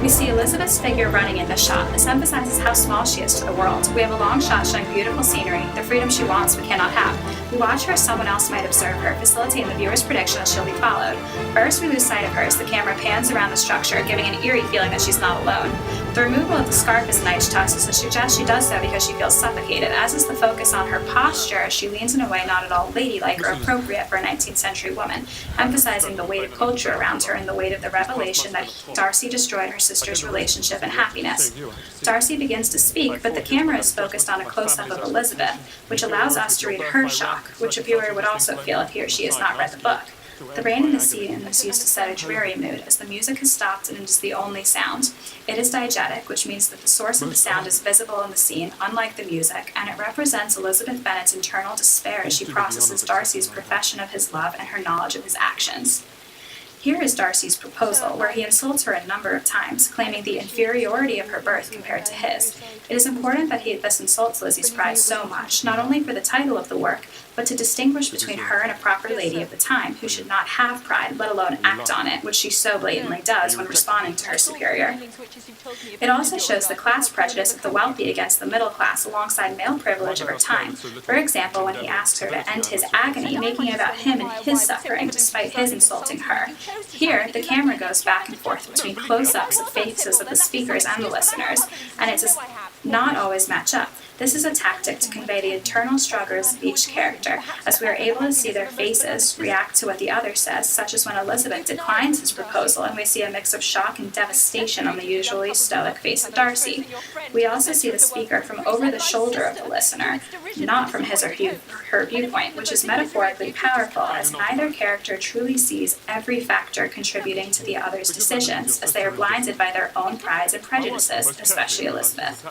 We see Elizabeth's figure running in the shot. This emphasizes how small she is to the world. We have a long shot showing beautiful scenery, the freedom she wants but cannot have. We watch her as someone else might observe her, facilitating the viewer's prediction that she'll be followed. First, we lose sight of her as the camera pans around the structure, giving an eerie feeling that she's not alone. The removal of the scarf is a nice touch to suggest she does so because she feels suffocated, as is the focus on her posture as she leans in a way not at all ladylike or appropriate for a 19th century woman, emphasizing the weight of culture around her and the weight of the revelation that Darcy destroyed her sister's relationship and happiness. Darcy begins to speak, but the camera is focused on a close-up of Elizabeth, which allows us to read her shock, which a viewer would also feel if he or she has not read the book. The rain in the scene is used to set a dreary mood, as the music has stopped and it is the only sound. It is diegetic, which means that the source of the sound is visible in the scene, unlike the music, and it represents Elizabeth Bennet's internal despair as she processes Darcy's profession of his love and her knowledge of his actions. Here is Darcy's proposal, where he insults her a number of times, claiming the inferiority of her birth compared to his. It is important that he thus insults Lizzie's pride so much, not only for the title of the work, but to distinguish between her and a proper lady of the time, who should not have pride, let alone act on it, which she so blatantly does when responding to her superior. It also shows the class prejudice of the wealthy against the middle class alongside male privilege of her time. For example, when he asks her to end his agony, making it about him and his suffering, despite his insulting her. Here, the camera goes back and forth between close-ups of faces of the speakers and the listeners, and it does not always match up. This is a tactic to convey the internal struggles of each character, as we are able to see their faces react to what the other says, such as when Elizabeth declines his proposal and we see a mix of shock and devastation on the usually stoic face of Darcy. We also see the speaker from over the shoulder of the listener, not from his or her viewpoint, which is metaphorically powerful, as neither character truly sees every factor contributing to the other's decisions, as they are blinded by their own prides and prejudices, especially Elizabeth.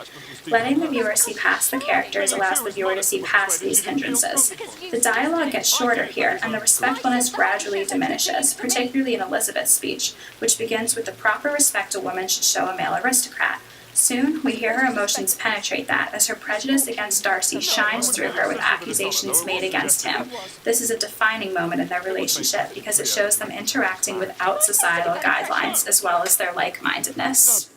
Letting the viewer see past the characters allows the viewer to see past these hindrances. The dialogue gets shorter here, and the respectfulness gradually diminishes, particularly in Elizabeth's speech, which begins with the proper respect a woman should show a male aristocrat. Soon, we hear her emotions penetrate that, as her prejudice against Darcy shines through her with accusations made against him. This is a defining moment in their relationship because it shows them interacting without societal guidelines, as well as their like-mindedness.